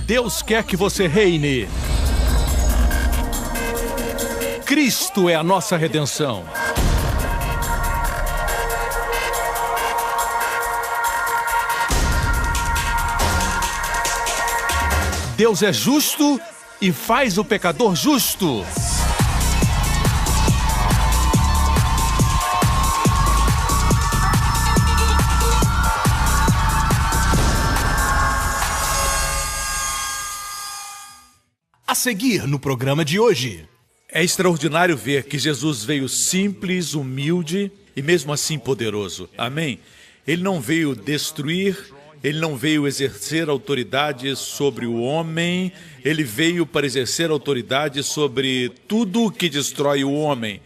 Deus quer que você reine. Cristo é a nossa redenção. Deus é justo e faz o pecador justo. A seguir no programa de hoje. É extraordinário ver que Jesus veio simples, humilde e mesmo assim poderoso. Amém? Ele não veio destruir, ele não veio exercer autoridade sobre o homem, ele veio para exercer autoridade sobre tudo que destrói o homem.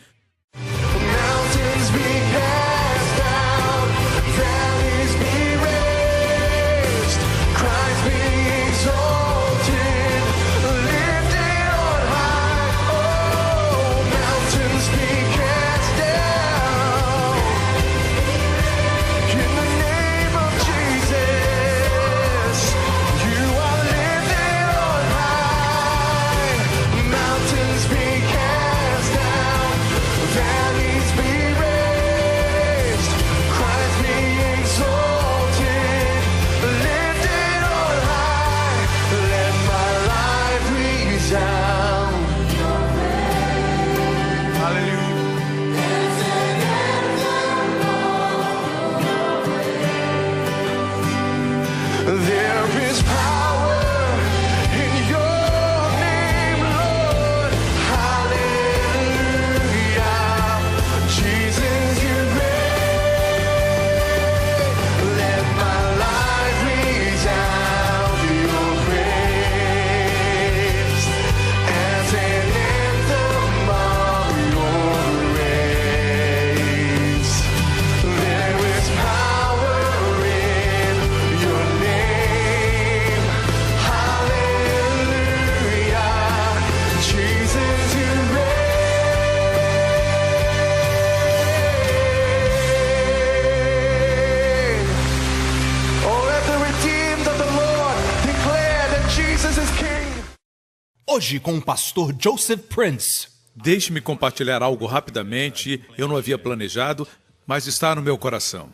Hoje com o pastor Joseph Prince. Deixe-me compartilhar algo rapidamente, eu não havia planejado, mas está no meu coração.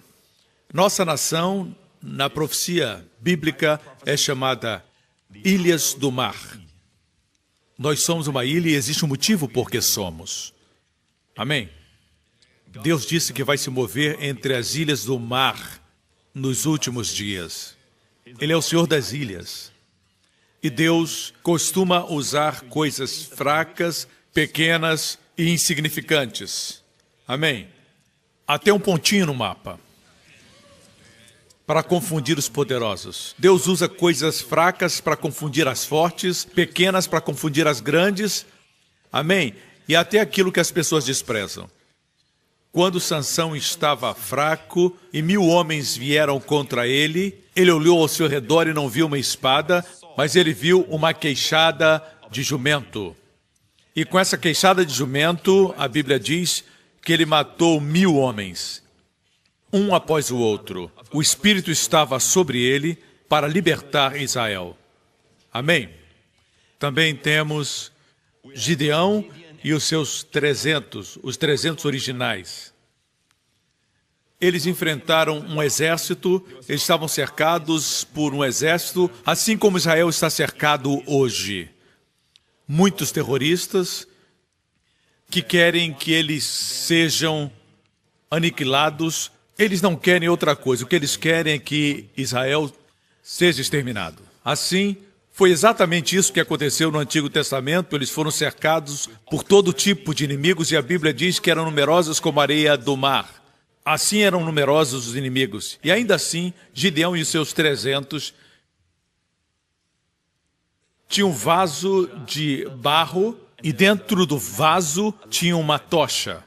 Nossa nação, na profecia bíblica, é chamada Ilhas do Mar. Nós somos uma ilha e existe um motivo por que somos. Amém? Deus disse que vai se mover entre as ilhas do mar nos últimos dias. Ele é o Senhor das ilhas. E Deus costuma usar coisas fracas, pequenas e insignificantes. Amém? Até um pontinho no mapa. Para confundir os poderosos. Deus usa coisas fracas para confundir as fortes, pequenas para confundir as grandes. Amém? E até aquilo que as pessoas desprezam. Quando Sansão estava fraco e 1000 homens vieram contra ele, ele olhou ao seu redor e não viu uma espada, mas ele viu uma queixada de jumento. E com essa queixada de jumento, a Bíblia diz que ele matou 1000 homens, um após o outro. O Espírito estava sobre ele para libertar Israel. Amém? Também temos Gideão e os seus 300, os 300 originais. Eles enfrentaram um exército, eles estavam cercados por um exército, assim como Israel está cercado hoje. Muitos terroristas que querem que eles sejam aniquilados, eles não querem outra coisa, o que eles querem é que Israel seja exterminado. Assim, foi exatamente isso que aconteceu no Antigo Testamento, eles foram cercados por todo tipo de inimigos e a Bíblia diz que eram numerosos como a areia do mar. Assim eram numerosos os inimigos. E ainda assim, Gideão e os seus 300 tinham um vaso de barro e dentro do vaso tinha uma tocha.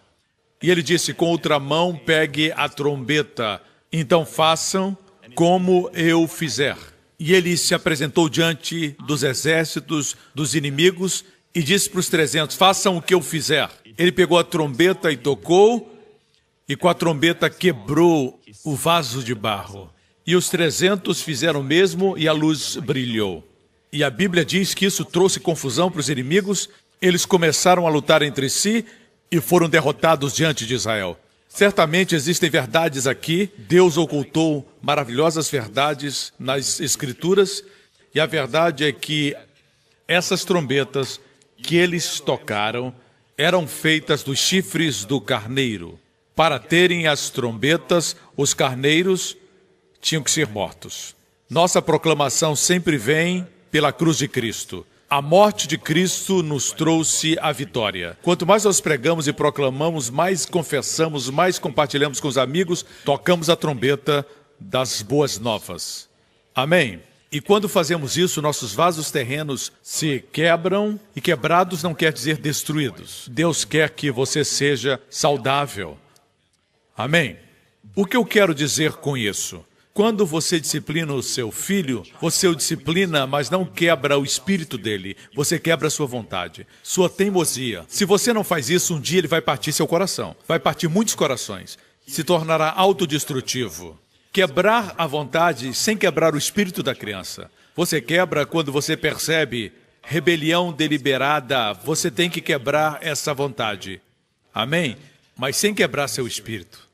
E ele disse, com outra mão pegue a trombeta, então façam como eu fizer. E ele se apresentou diante dos exércitos dos inimigos e disse para os 300, façam o que eu fizer. Ele pegou a trombeta e tocou, e com a trombeta quebrou o vaso de barro. E os 300 fizeram o mesmo e a luz brilhou. E a Bíblia diz que isso trouxe confusão para os inimigos. Eles começaram a lutar entre si e foram derrotados diante de Israel. Certamente existem verdades aqui. Deus ocultou maravilhosas verdades nas Escrituras. E a verdade é que essas trombetas que eles tocaram eram feitas dos chifres do carneiro. Para terem as trombetas, os carneiros tinham que ser mortos. Nossa proclamação sempre vem pela cruz de Cristo. A morte de Cristo nos trouxe a vitória. Quanto mais nós pregamos e proclamamos, mais confessamos, mais compartilhamos com os amigos, tocamos a trombeta das boas novas. Amém? E quando fazemos isso, nossos vasos terrenos se quebram, e quebrados não quer dizer destruídos. Deus quer que você seja saudável. Amém? O que eu quero dizer com isso? Quando você disciplina o seu filho, você o disciplina, mas não quebra o espírito dele. Você quebra a sua vontade, sua teimosia. Se você não faz isso, um dia ele vai partir seu coração. Vai partir muitos corações. Se tornará autodestrutivo. Quebrar a vontade sem quebrar o espírito da criança. Você quebra quando você percebe rebelião deliberada. Você tem que quebrar essa vontade. Amém? Mas sem quebrar seu espírito.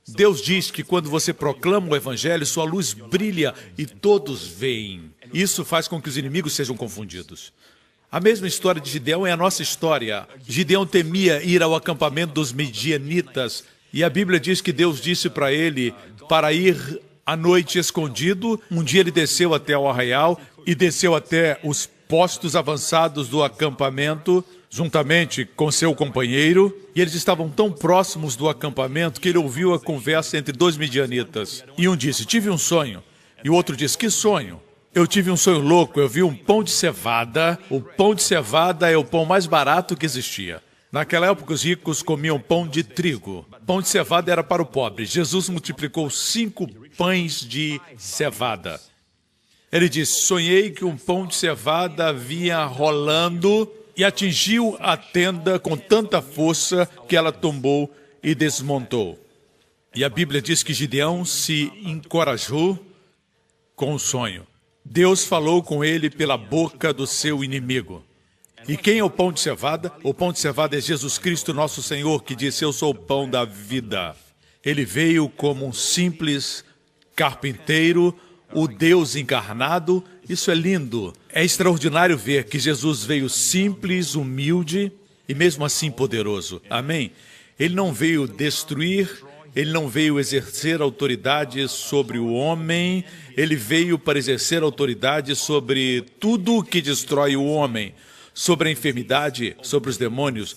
Deus diz que quando você proclama o Evangelho, sua luz brilha e todos veem. Isso faz com que os inimigos sejam confundidos. A mesma história de Gideão é a nossa história. Gideão temia ir ao acampamento dos midianitas. E a Bíblia diz que Deus disse para ele para ir à noite escondido. Um dia ele desceu até o arraial e desceu até os postos avançados do acampamento, juntamente com seu companheiro, e eles estavam tão próximos do acampamento que ele ouviu a conversa entre dois midianitas. E um disse, tive um sonho. E o outro disse, que sonho? Eu tive um sonho louco, eu vi um pão de cevada. O pão de cevada é o pão mais barato que existia. Naquela época, os ricos comiam pão de trigo. Pão de cevada era para o pobre. Jesus multiplicou 5 pães de cevada. Ele disse, sonhei que um pão de cevada vinha rolando e atingiu a tenda com tanta força que ela tombou e desmontou. E a Bíblia diz que Gideão se encorajou com o sonho. Deus falou com ele pela boca do seu inimigo. E quem é o pão de cevada? O pão de cevada é Jesus Cristo, nosso Senhor, que disse, eu sou o pão da vida. Ele veio como um simples carpinteiro, o Deus encarnado. Isso é lindo. É extraordinário ver que Jesus veio simples, humilde e mesmo assim poderoso. Amém? Ele não veio destruir, ele não veio exercer autoridade sobre o homem, ele veio para exercer autoridade sobre tudo que destrói o homem, sobre a enfermidade, sobre os demônios,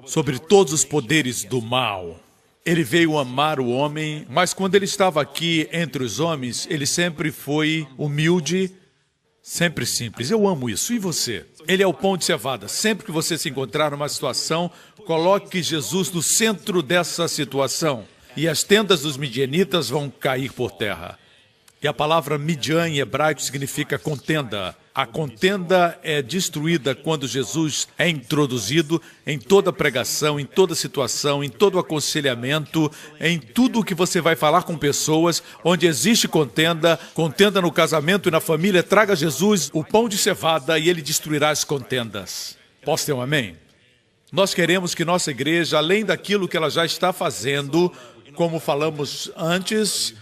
sobre todos os poderes do mal. Ele veio amar o homem, mas quando ele estava aqui entre os homens, ele sempre foi humilde, sempre simples. Eu amo isso. E você? Ele é o pão de cevada. Sempre que você se encontrar numa situação, coloque Jesus no centro dessa situação. E as tendas dos midianitas vão cair por terra. E a palavra Midian em hebraico significa contenda. A contenda é destruída quando Jesus é introduzido em toda pregação, em toda situação, em todo aconselhamento, em tudo que você vai falar com pessoas, onde existe contenda, contenda no casamento e na família, traga Jesus o pão de cevada e ele destruirá as contendas. Posso ter um amém? Nós queremos que nossa igreja, além daquilo que ela já está fazendo, como falamos antes,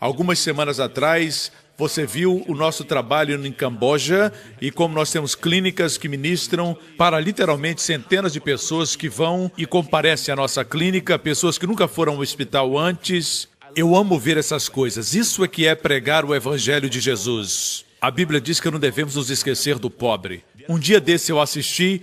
algumas semanas atrás, você viu o nosso trabalho em Camboja e como nós temos clínicas que ministram para literalmente centenas de pessoas que vão e comparecem à nossa clínica, pessoas que nunca foram ao hospital antes. Eu amo ver essas coisas. Isso é que é pregar o Evangelho de Jesus. A Bíblia diz que não devemos nos esquecer do pobre. Um dia desse eu assisti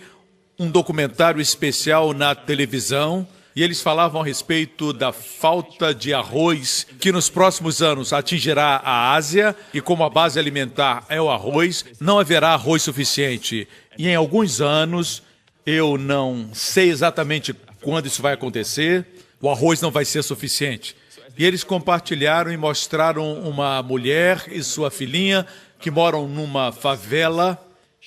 um documentário especial na televisão, e eles falavam a respeito da falta de arroz que nos próximos anos atingirá a Ásia, e como a base alimentar é o arroz, não haverá arroz suficiente. E em alguns anos, eu não sei exatamente quando isso vai acontecer, o arroz não vai ser suficiente. E eles compartilharam e mostraram uma mulher e sua filhinha que moram numa favela,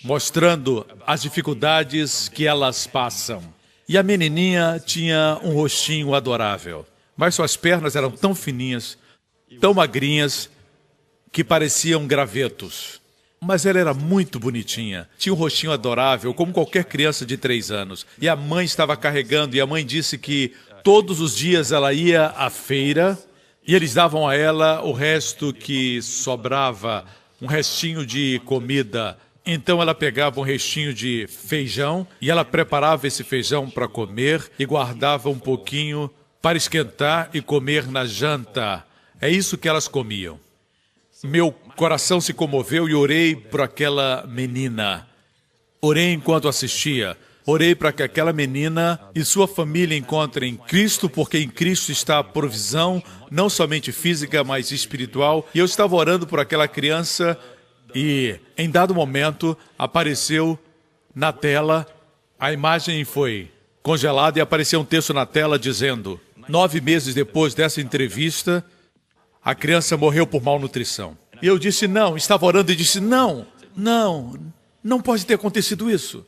mostrando as dificuldades que elas passam. E a menininha tinha um rostinho adorável, mas suas pernas eram tão fininhas, tão magrinhas, que pareciam gravetos. Mas ela era muito bonitinha. Tinha um rostinho adorável, como qualquer criança de 3 anos. E a mãe estava carregando, e a mãe disse que todos os dias ela ia à feira e eles davam a ela o resto que sobrava, um restinho de comida. Então ela pegava um restinho de feijão e ela preparava esse feijão para comer e guardava um pouquinho para esquentar e comer na janta. É isso que elas comiam. Meu coração se comoveu e orei por aquela menina. Orei enquanto assistia. Orei para que aquela menina e sua família encontrem Cristo, porque em Cristo está a provisão, não somente física, mas espiritual. E eu estava orando por aquela criança e, em dado momento, apareceu na tela, a imagem foi congelada e apareceu um texto na tela dizendo: 9 meses depois dessa entrevista, a criança morreu por malnutrição. E eu disse não, estava orando e disse não pode ter acontecido isso.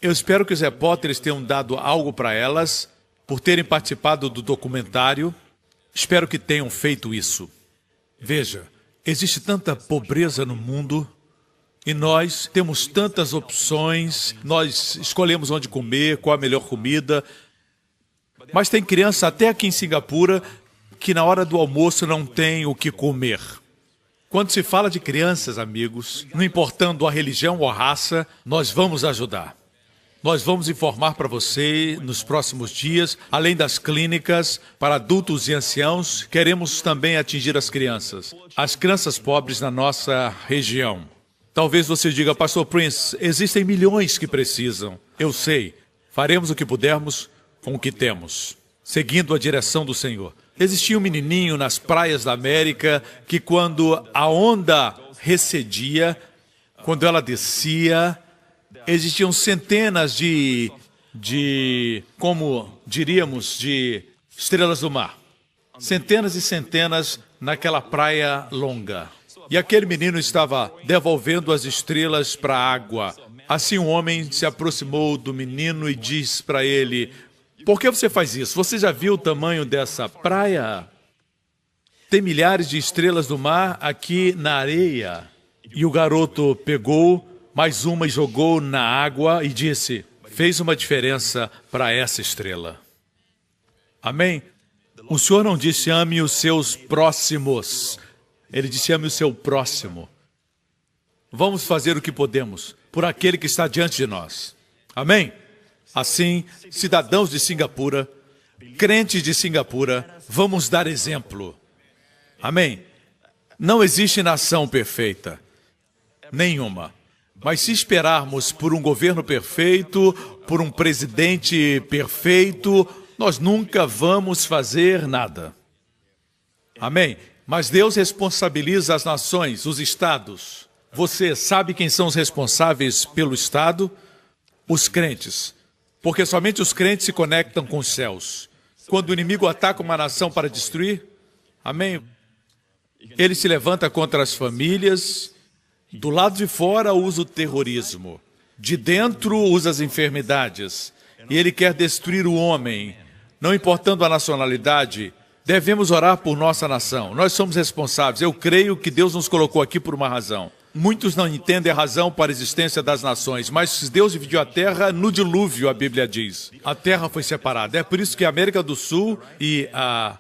Eu espero que os repórteres tenham dado algo para elas por terem participado do documentário. Espero que tenham feito isso. Veja, existe tanta pobreza no mundo e nós temos tantas opções, nós escolhemos onde comer, qual a melhor comida. Mas tem criança até aqui em Singapura que na hora do almoço não tem o que comer. Quando se fala de crianças, amigos, não importando a religião ou a raça, nós vamos ajudar. Nós vamos informar para você nos próximos dias, além das clínicas para adultos e anciãos, queremos também atingir as crianças pobres na nossa região. Talvez você diga, Pastor Prince, existem milhões que precisam. Eu sei, faremos o que pudermos com o que temos, seguindo a direção do Senhor. Existia um menininho nas praias da América que quando a onda recedia, quando ela descia, existiam centenas como diríamos, de estrelas do mar. Centenas e centenas naquela praia longa. E aquele menino estava devolvendo as estrelas para a água. Assim um homem se aproximou do menino e disse para ele: por que você faz isso? Você já viu o tamanho dessa praia? Tem milhares de estrelas do mar aqui na areia. E o garoto pegou mais uma e jogou na água e disse: fez uma diferença para essa estrela. Amém? O Senhor não disse ame os seus próximos. Ele disse ame o seu próximo. Vamos fazer o que podemos por aquele que está diante de nós. Amém? Assim, cidadãos de Singapura, crentes de Singapura, vamos dar exemplo. Amém? Não existe nação perfeita. Nenhuma. Mas se esperarmos por um governo perfeito, por um presidente perfeito, nós nunca vamos fazer nada. Amém? Mas Deus responsabiliza as nações, os estados. Você sabe quem são os responsáveis pelo estado? Os crentes. Porque somente os crentes se conectam com os céus. Quando o inimigo ataca uma nação para destruir, amém? Ele se levanta contra as famílias. Do lado de fora usa o terrorismo. De dentro usa as enfermidades. E ele quer destruir o homem. Não importando a nacionalidade, devemos orar por nossa nação. Nós somos responsáveis. Eu creio que Deus nos colocou aqui por uma razão. Muitos não entendem a razão para a existência das nações, mas Deus dividiu a terra no dilúvio, a Bíblia diz. A terra foi separada. É por isso que a América do Sul e a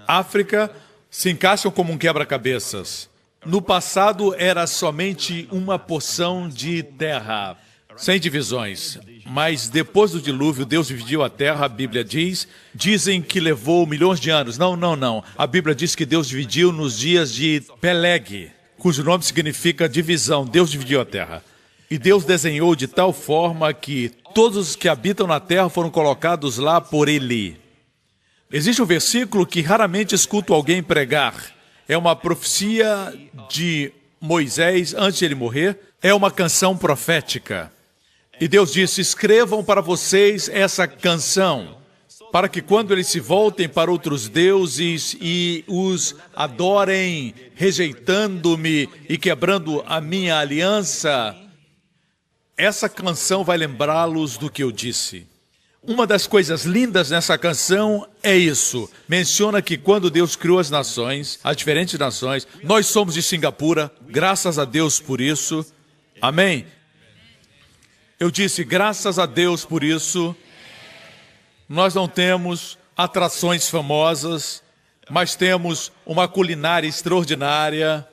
África se encaixam como um quebra-cabeças. No passado era somente uma porção de terra, sem divisões. Mas depois do dilúvio, Deus dividiu a terra, a Bíblia diz. Dizem que levou milhões de anos. Não. A Bíblia diz que Deus dividiu nos dias de Peleg, cujo nome significa divisão. Deus dividiu a terra. E Deus desenhou de tal forma que todos os que habitam na terra foram colocados lá por Ele. Existe um versículo que raramente escuto alguém pregar. É uma profecia de Moisés antes de ele morrer. É uma canção profética. E Deus disse, escrevam para vocês essa canção, para que quando eles se voltem para outros deuses e os adorem, rejeitando-me e quebrando a minha aliança, essa canção vai lembrá-los do que eu disse. Uma das coisas lindas nessa canção é isso. Menciona que quando Deus criou as nações, as diferentes nações, nós somos de Singapura, graças a Deus por isso. Amém? Eu disse, graças a Deus por isso. Nós não temos atrações famosas, mas temos uma culinária extraordinária.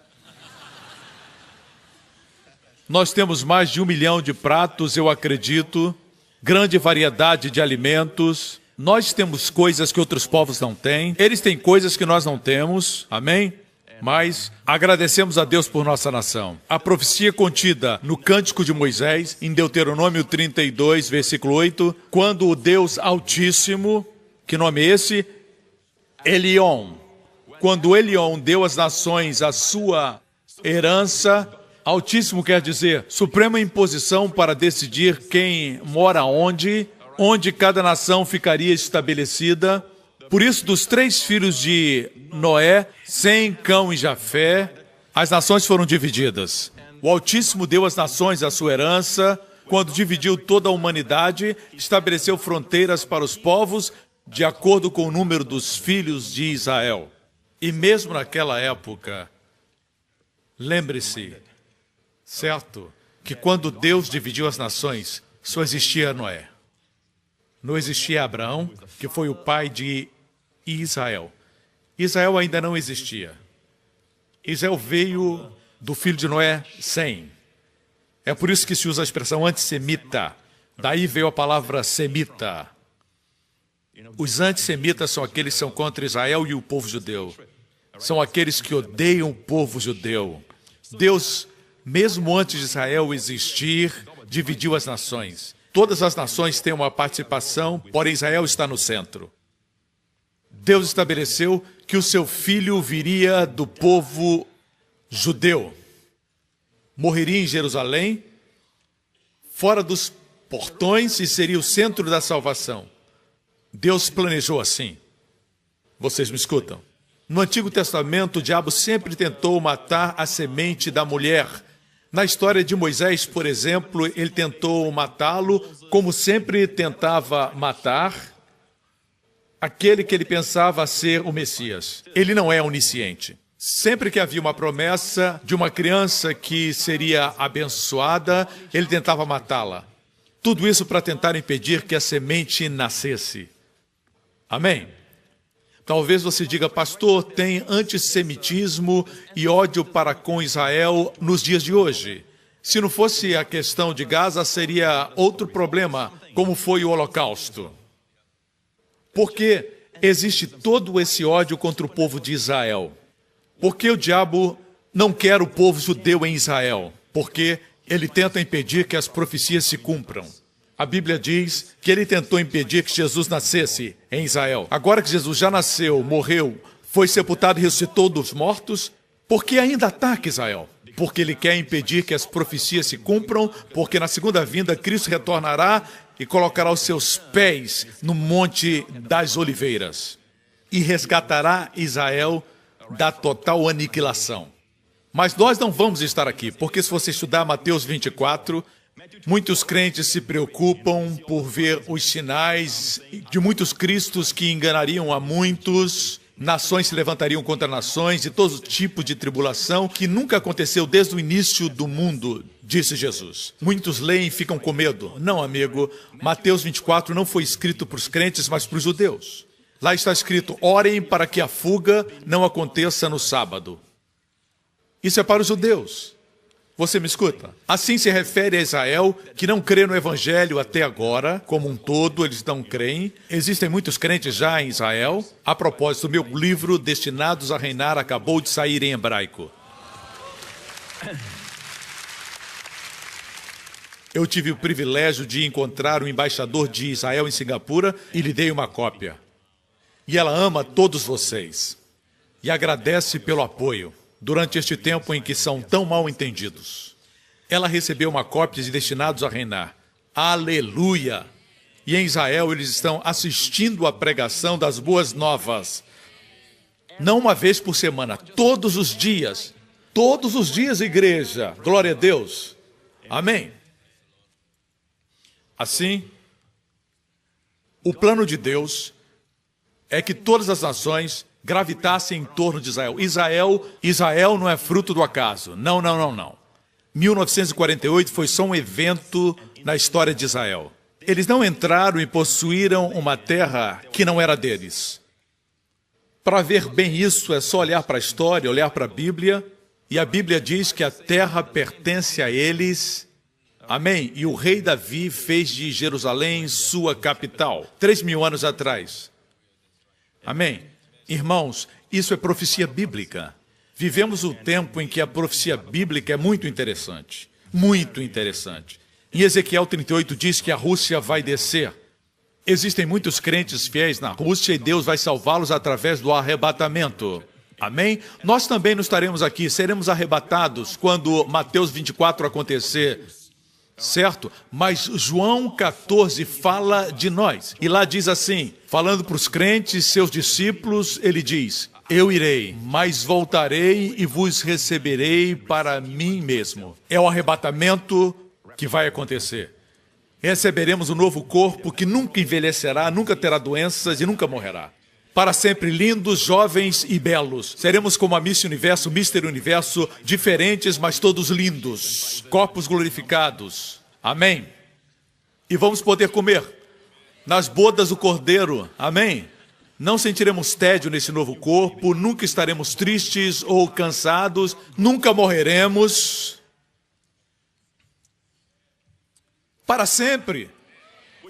Nós temos mais de 1 milhão de pratos, eu acredito. Grande variedade de alimentos. Nós temos coisas que outros povos não têm. Eles têm coisas que nós não temos. Amém? Mas agradecemos a Deus por nossa nação. A profecia contida no Cântico de Moisés, em Deuteronômio 32, versículo 8, quando o Deus Altíssimo, que nome é esse? Elion. Quando Elion deu às nações a sua herança, Altíssimo quer dizer suprema imposição para decidir quem mora onde cada nação ficaria estabelecida. Por isso, dos 3 filhos de Noé, Sem, Cão e Jafé, as nações foram divididas. O Altíssimo deu às nações a sua herança. Quando dividiu toda a humanidade, estabeleceu fronteiras para os povos de acordo com o número dos filhos de Israel. E mesmo naquela época, lembre-se, certo, que quando Deus dividiu as nações, só existia Noé. Não existia Abraão, que foi o pai de Israel. Israel ainda não existia. Israel veio do filho de Noé, Sem. É por isso que se usa a expressão antissemita. Daí veio a palavra semita. Os antissemitas são aqueles que são contra Israel e o povo judeu. São aqueles que odeiam o povo judeu. Deus, mesmo antes de Israel existir, dividiu as nações. Todas as nações têm uma participação, porém Israel está no centro. Deus estabeleceu que o seu filho viria do povo judeu. Morreria em Jerusalém, fora dos portões, e seria o centro da salvação. Deus planejou assim. Vocês me escutam? No Antigo Testamento, o diabo sempre tentou matar a semente da mulher. Na história de Moisés, por exemplo, ele tentou matá-lo, como sempre tentava matar aquele que ele pensava ser o Messias. Ele não é onisciente. Sempre que havia uma promessa de uma criança que seria abençoada, ele tentava matá-la. Tudo isso para tentar impedir que a semente nascesse. Amém? Talvez você diga, pastor, tem antissemitismo e ódio para com Israel nos dias de hoje. Se não fosse a questão de Gaza, seria outro problema, como foi o Holocausto. Porque existe todo esse ódio contra o povo de Israel? Porque o diabo não quer o povo judeu em Israel? Porque ele tenta impedir que as profecias se cumpram. A Bíblia diz que ele tentou impedir que Jesus nascesse em Israel. Agora que Jesus já nasceu, morreu, foi sepultado e ressuscitou dos mortos, por que ainda ataca Israel? Porque ele quer impedir que as profecias se cumpram, porque na segunda vinda Cristo retornará e colocará os seus pés no Monte das Oliveiras e resgatará Israel da total aniquilação. Mas nós não vamos estar aqui, porque se você estudar Mateus 24, muitos crentes se preocupam por ver os sinais de muitos cristos que enganariam a muitos, nações se levantariam contra nações e todo tipo de tribulação que nunca aconteceu desde o início do mundo, disse Jesus. Muitos leem e ficam com medo. Não, amigo, Mateus 24 não foi escrito para os crentes, mas para os judeus. Lá está escrito, orem para que a fuga não aconteça no sábado. Isso é para os judeus. Você me escuta? Assim se refere a Israel, que não crê no Evangelho até agora, como um todo, eles não creem. Existem muitos crentes já em Israel. A propósito, meu livro, Destinados a Reinar, acabou de sair em hebraico. Eu tive o privilégio de encontrar o embaixador de Israel em Singapura e lhe dei uma cópia. E ela ama todos vocês e agradece pelo apoio durante este tempo em que são tão mal entendidos. Ela recebeu uma cópia de Destinados a Reinar. Aleluia! E em Israel eles estão assistindo à pregação das boas novas. Não uma vez por semana, todos os dias. Todos os dias, igreja. Glória a Deus. Amém. Assim, O plano de Deus é que todas as nações gravitassem em torno de Israel. Israel não é fruto do acaso. Não. 1948 foi só um evento na história de Israel. Eles não entraram e possuíram uma terra que não era deles. Para ver bem isso, é só olhar para a história, olhar para a Bíblia, e a Bíblia diz que a terra pertence a eles. Amém? E o rei Davi fez de Jerusalém sua capital, 3.000 anos atrás. Amém? Irmãos, isso é profecia bíblica. Vivemos o tempo em que a profecia bíblica é muito interessante. Muito interessante. Em Ezequiel 38 diz que a Rússia vai descer. Existem muitos crentes fiéis na Rússia e Deus vai salvá-los através do arrebatamento. Amém? Nós também não estaremos aqui, seremos arrebatados quando Mateus 24 acontecer, certo? Mas João 14 fala de nós. E lá diz assim, falando para os crentes, seus discípulos, ele diz, eu irei, mas voltarei e vos receberei para mim mesmo. É o arrebatamento que vai acontecer. Receberemos um novo corpo que nunca envelhecerá, nunca terá doenças e nunca morrerá. Para sempre lindos, jovens e belos. Seremos como a Miss Universo, Mister Universo, diferentes, mas todos lindos. Corpos glorificados. Amém? E vamos poder comer nas bodas do Cordeiro. Amém? Não sentiremos tédio nesse novo corpo, nunca estaremos tristes ou cansados, nunca morreremos. Para sempre.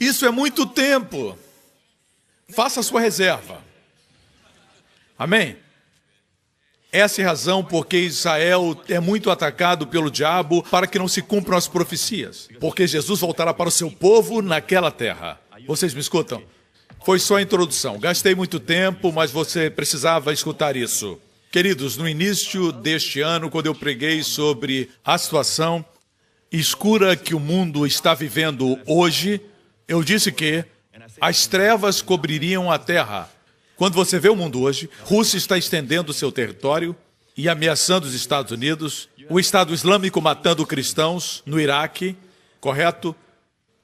Isso é muito tempo. Faça a sua reserva. Amém? Essa é a razão porque Israel é muito atacado pelo diabo para que não se cumpram as profecias. Porque Jesus voltará para o seu povo naquela terra. Vocês me escutam? Foi só a introdução. Gastei muito tempo, mas você precisava escutar isso. Queridos, no início deste ano, quando eu preguei sobre a situação escura que o mundo está vivendo hoje, eu disse que as trevas cobririam a terra. Quando você vê o mundo hoje, Rússia está estendendo seu território e ameaçando os Estados Unidos, o Estado Islâmico matando cristãos no Iraque, correto?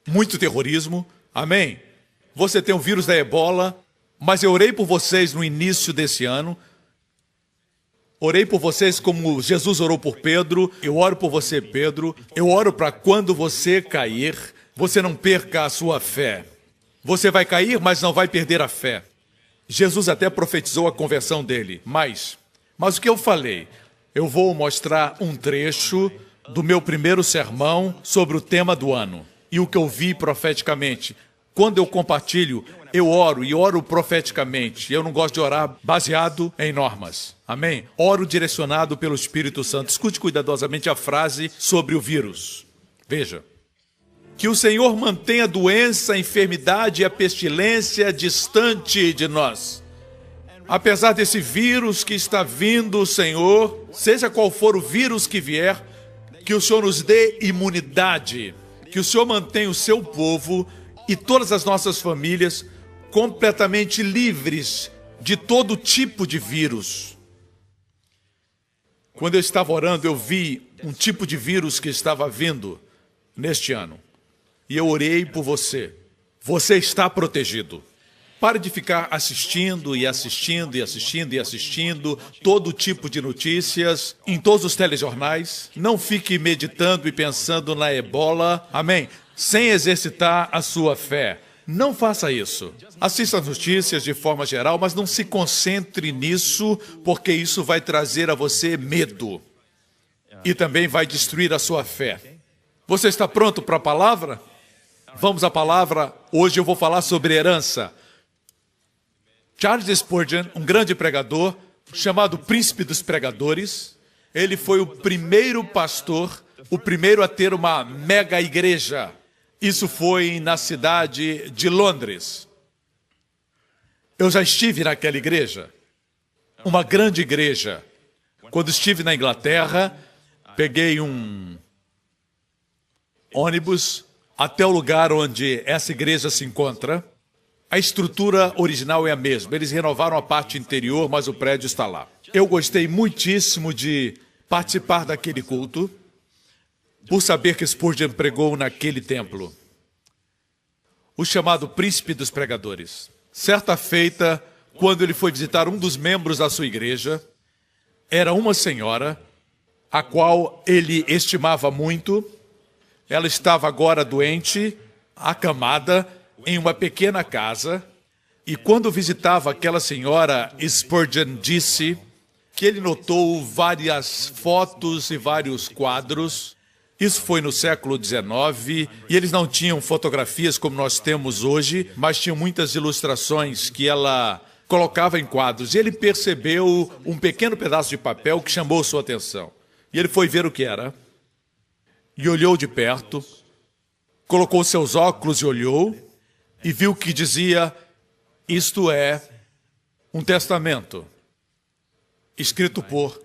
Muito terrorismo, amém? Você tem o vírus da ebola, mas eu orei por vocês no início desse ano. Orei por vocês como Jesus orou por Pedro. Eu oro por você, Pedro. Eu oro para quando você cair, você não perca a sua fé. Você vai cair, mas não vai perder a fé. Jesus até profetizou a conversão dele. Mas o que eu falei? Eu vou mostrar um trecho do meu primeiro sermão sobre o tema do ano. E o que eu vi profeticamente. Quando eu compartilho, eu oro e oro profeticamente. Eu não gosto de orar baseado em normas. Amém? Oro direcionado pelo Espírito Santo. Escute cuidadosamente a frase sobre o vírus. Veja. Que o Senhor mantenha a doença, a enfermidade e a pestilência distante de nós. Apesar desse vírus que está vindo, Senhor, seja qual for o vírus que vier, que o Senhor nos dê imunidade. Que o Senhor mantenha o seu povo e todas as nossas famílias completamente livres de todo tipo de vírus. Quando eu estava orando, eu vi um tipo de vírus que estava vindo neste ano. E eu orei por você. Você está protegido. Pare de ficar assistindo e assistindo e assistindo e assistindo todo tipo de notícias em todos os telejornais. Não fique meditando e pensando na ebola. Amém? Sem exercitar a sua fé. Não faça isso. Assista as notícias de forma geral, mas não se concentre nisso, porque isso vai trazer a você medo. E também vai destruir a sua fé. Você está pronto para a palavra? Vamos à palavra. Hoje eu vou falar sobre herança. Charles Spurgeon, um grande pregador, chamado Príncipe dos Pregadores, ele foi o primeiro pastor, o primeiro a ter uma mega igreja. Isso foi na cidade de Londres. Eu já estive naquela igreja, uma grande igreja. Quando estive na Inglaterra, peguei um ônibus até o lugar onde essa igreja se encontra. A estrutura original é a mesma. Eles renovaram a parte interior, mas o prédio está lá. Eu gostei muitíssimo de participar daquele culto, por saber que Spurgeon pregou naquele templo. o chamado príncipe dos pregadores. Certa feita, quando ele foi visitar um dos membros da sua igreja, era uma senhora, a qual ele estimava muito. Ela estava agora doente, acamada, em uma pequena casa. E quando visitava aquela senhora, Spurgeon disse que ele notou várias fotos e vários quadros. Isso foi no século XIX, e eles não tinham fotografias como nós temos hoje, mas tinham muitas ilustrações que ela colocava em quadros. E ele percebeu um pequeno pedaço de papel que chamou sua atenção. E ele foi ver o que era, e olhou de perto, colocou seus óculos e olhou, e viu que dizia: isto é um testamento, escrito por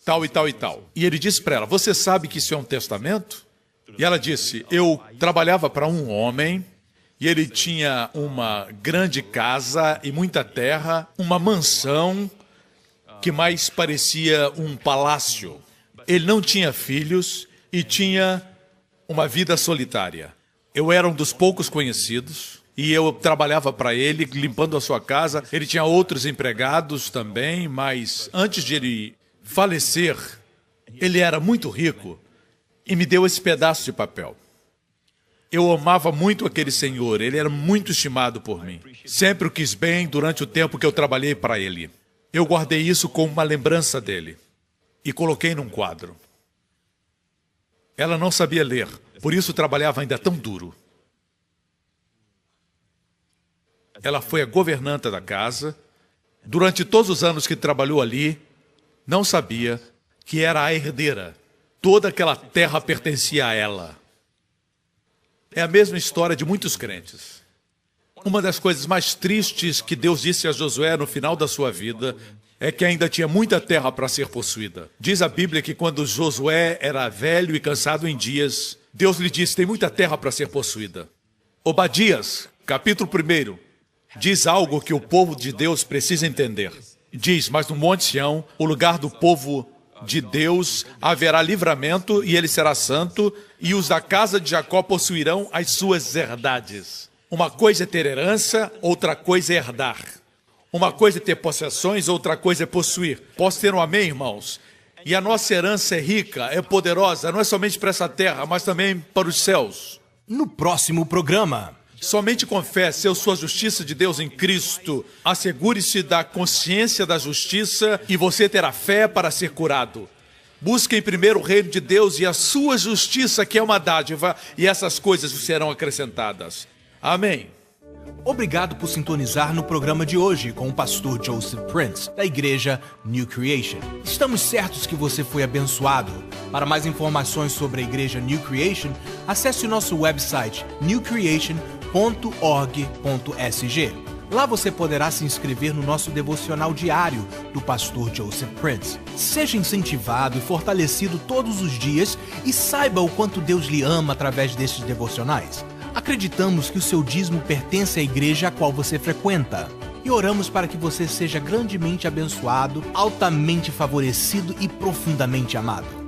tal e tal e tal. E ele disse para ela: você sabe que isso é um testamento? E ela disse: eu trabalhava para um homem, e ele tinha uma grande casa e muita terra, uma mansão que mais parecia um palácio. Ele não tinha filhos e tinha uma vida solitária. Eu era um dos poucos conhecidos e eu trabalhava para ele, limpando a sua casa. Ele tinha outros empregados também, mas antes de ele falecer, ele era muito rico e me deu esse pedaço de papel. Eu amava muito aquele senhor, ele era muito estimado por mim. Sempre o quis bem durante o tempo que eu trabalhei para ele. Eu guardei isso como uma lembrança dele e coloquei num quadro. Ela não sabia ler, por isso trabalhava ainda tão duro. Ela foi a governanta da casa. Durante todos os anos que trabalhou ali, não sabia que era a herdeira. Toda aquela terra pertencia a ela. É a mesma história de muitos crentes. Uma das coisas mais tristes que Deus disse a Josué no final da sua vida é que ainda tinha muita terra para ser possuída. Diz a Bíblia que quando Josué era velho e cansado em dias, Deus lhe disse: tem muita terra para ser possuída. Obadias, capítulo 1, diz algo que o povo de Deus precisa entender. Diz: mas no Monte Sião, o lugar do povo de Deus, haverá livramento e ele será santo, e os da casa de Jacó possuirão as suas herdades. Uma coisa é ter herança, outra coisa é herdar. Uma coisa é ter possessões, outra coisa é possuir. Posso ter um amém, irmãos? E a nossa herança é rica, é poderosa, não é somente para essa terra, mas também para os céus. No próximo programa... Somente confesse a sua justiça de Deus em Cristo. Assegure-se da consciência da justiça e você terá fé para ser curado. Busque em primeiro o reino de Deus e a sua justiça, que é uma dádiva, e essas coisas serão acrescentadas. Amém. Obrigado por sintonizar no programa de hoje com o pastor Joseph Prince, da igreja New Creation. Estamos certos que você foi abençoado. Para mais informações sobre a igreja New Creation, acesse o nosso website newcreation.org.sg. Lá você poderá se inscrever no nosso devocional diário do pastor Joseph Prince. Seja incentivado e fortalecido todos os dias e saiba o quanto Deus lhe ama através destes devocionais. Acreditamos que o seu dízimo pertence à igreja a qual você frequenta. E oramos para que você seja grandemente abençoado, altamente favorecido e profundamente amado.